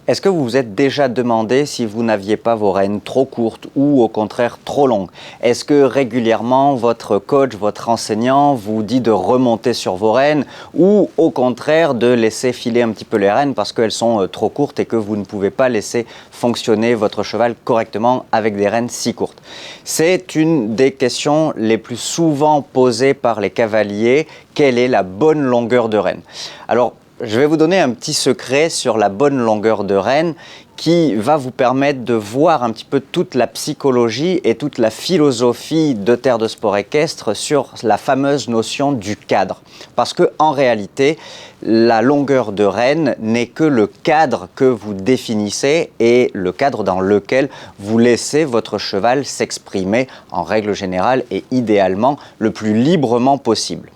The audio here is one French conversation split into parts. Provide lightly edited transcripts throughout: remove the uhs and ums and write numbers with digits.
Est-ce que vous vous êtes déjà demandé si vous n'aviez pas vos rênes trop courtes ou au contraire trop longues? Est-ce que régulièrement votre coach, votre enseignant vous dit de remonter sur vos rênes ou au contraire de laisser filer un petit peu les rênes parce qu'elles sont trop courtes et que vous ne pouvez pas laisser fonctionner votre cheval correctement avec des rênes si courtes? C'est une des questions les plus souvent posées par les cavaliers. Quelle est la bonne longueur de rêne? Alors, je vais vous donner un petit secret sur la bonne longueur de rêne qui va vous permettre de voir un petit peu toute la psychologie et toute la philosophie de Terre de Sport Équestre sur la fameuse notion du cadre. Parce qu'en réalité, la longueur de rêne n'est que le cadre que vous définissez et le cadre dans lequel vous laissez votre cheval s'exprimer en règle générale et idéalement le plus librement possible.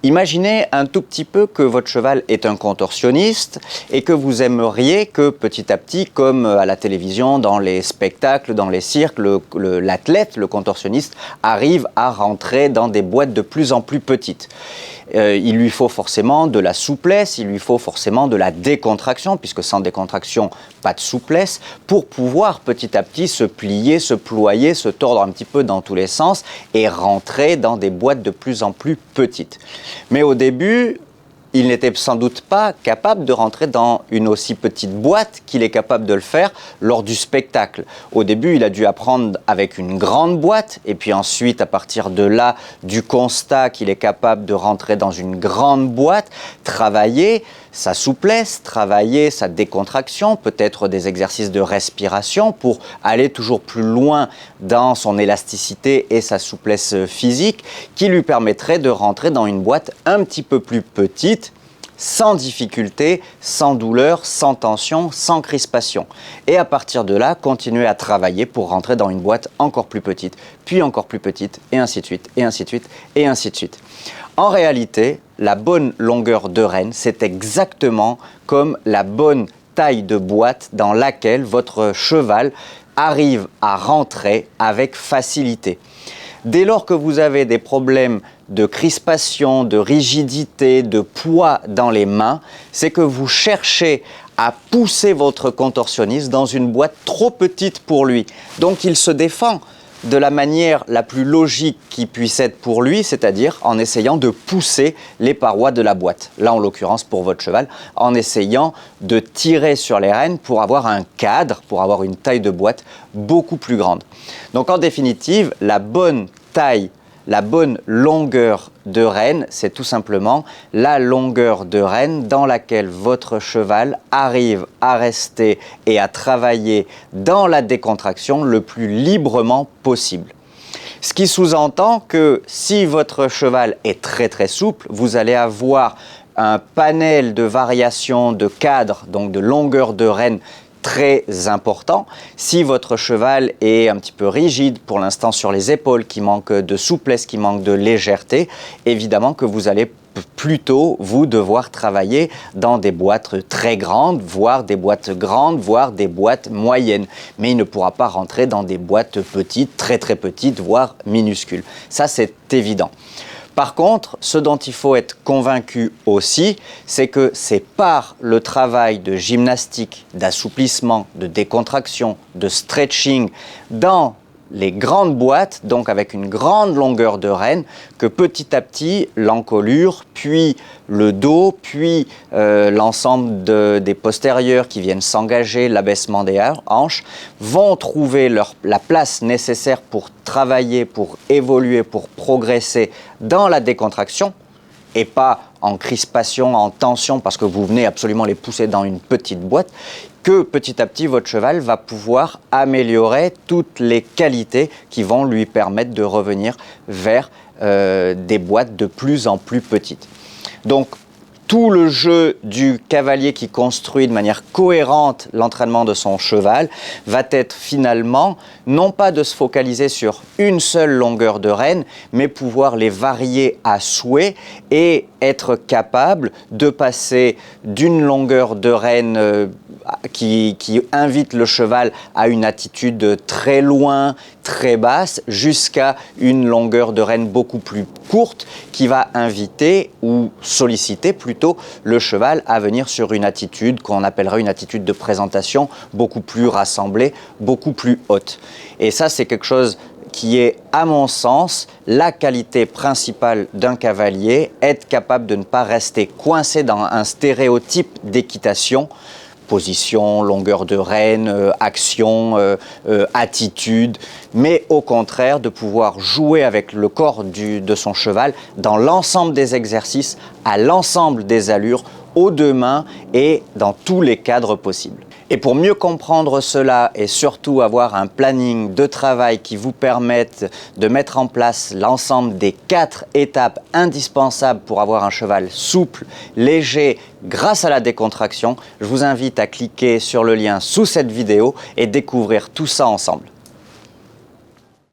Imaginez un tout petit peu que votre cheval est un contorsionniste et que vous aimeriez que petit à petit, comme à la télévision, dans les spectacles, dans les cirques, l'athlète, le contorsionniste, arrive à rentrer dans des boîtes de plus en plus petites. Il lui faut forcément de la souplesse, il lui faut forcément de la décontraction, puisque sans décontraction, pas de souplesse, pour pouvoir petit à petit se plier, se ployer, se tordre un petit peu dans tous les sens et rentrer dans des boîtes de plus en plus petites. Mais au début, il n'était sans doute pas capable de rentrer dans une aussi petite boîte qu'il est capable de le faire lors du spectacle. Au début, il a dû apprendre avec une grande boîte et puis ensuite, à partir de là, du constat qu'il est capable de rentrer dans une grande boîte, travailler sa souplesse, travailler sa décontraction, peut-être des exercices de respiration pour aller toujours plus loin dans son élasticité et sa souplesse physique qui lui permettrait de rentrer dans une boîte un petit peu plus petite, sans difficulté, sans douleur, sans tension, sans crispation. Et à partir de là, continuer à travailler pour rentrer dans une boîte encore plus petite, puis encore plus petite, et ainsi de suite, et ainsi de suite, et ainsi de suite. En réalité, la bonne longueur de rêne, c'est exactement comme la bonne taille de boîte dans laquelle votre cheval arrive à rentrer avec facilité. Dès lors que vous avez des problèmes de crispation, de rigidité, de poids dans les mains, c'est que vous cherchez à pousser votre contorsionniste dans une boîte trop petite pour lui. Donc il se défend de la manière la plus logique qui puisse être pour lui, c'est-à-dire en essayant de pousser les parois de la boîte. Là, en l'occurrence, pour votre cheval, en essayant de tirer sur les rênes pour avoir un cadre, pour avoir une taille de boîte beaucoup plus grande. Donc, en définitive, la bonne taille, la bonne longueur de rêne, c'est tout simplement la longueur de rêne dans laquelle votre cheval arrive à rester et à travailler dans la décontraction le plus librement possible. Ce qui sous-entend que si votre cheval est très très souple, vous allez avoir un panel de variations de cadre, donc de longueur de rêne très important. Si votre cheval est un petit peu rigide pour l'instant sur les épaules, qui manque de souplesse, qui manque de légèreté, évidemment que vous allez plutôt vous devoir travailler dans des boîtes très grandes, voire des boîtes grandes, voire des boîtes moyennes. Mais il ne pourra pas rentrer dans des boîtes petites, très très petites, voire minuscules. Ça, c'est évident. Par contre, ce dont il faut être convaincu aussi, c'est que c'est par le travail de gymnastique, d'assouplissement, de décontraction, de stretching dans les grandes boîtes, donc avec une grande longueur de rêne, que petit à petit, l'encolure, puis le dos, puis l'ensemble des postérieurs qui viennent s'engager, l'abaissement des hanches, vont trouver la place nécessaire pour travailler, pour évoluer, pour progresser dans la décontraction, et pas en crispation, en tension, parce que vous venez absolument les pousser dans une petite boîte, que petit à petit, votre cheval va pouvoir améliorer toutes les qualités qui vont lui permettre de revenir vers des boîtes de plus en plus petites. Donc, tout le jeu du cavalier qui construit de manière cohérente l'entraînement de son cheval va être finalement, non pas de se focaliser sur une seule longueur de rêne, mais pouvoir les varier à souhait et être capable de passer d'une longueur de rêne qui invite le cheval à une attitude très loin, très basse, jusqu'à une longueur de rêne beaucoup plus courte qui va inviter ou solliciter plutôt le cheval à venir sur une attitude qu'on appellerait une attitude de présentation beaucoup plus rassemblée, beaucoup plus haute. Et ça, c'est quelque chose qui est, à mon sens, la qualité principale d'un cavalier, être capable de ne pas rester coincé dans un stéréotype d'équitation, position, longueur de rêne, action, attitude, mais au contraire de pouvoir jouer avec le corps de son cheval dans l'ensemble des exercices, à l'ensemble des allures, aux deux mains et dans tous les cadres possibles. Et pour mieux comprendre cela et surtout avoir un planning de travail qui vous permette de mettre en place l'ensemble des 4 étapes indispensables pour avoir un cheval souple, léger, grâce à la décontraction, je vous invite à cliquer sur le lien sous cette vidéo et découvrir tout ça ensemble.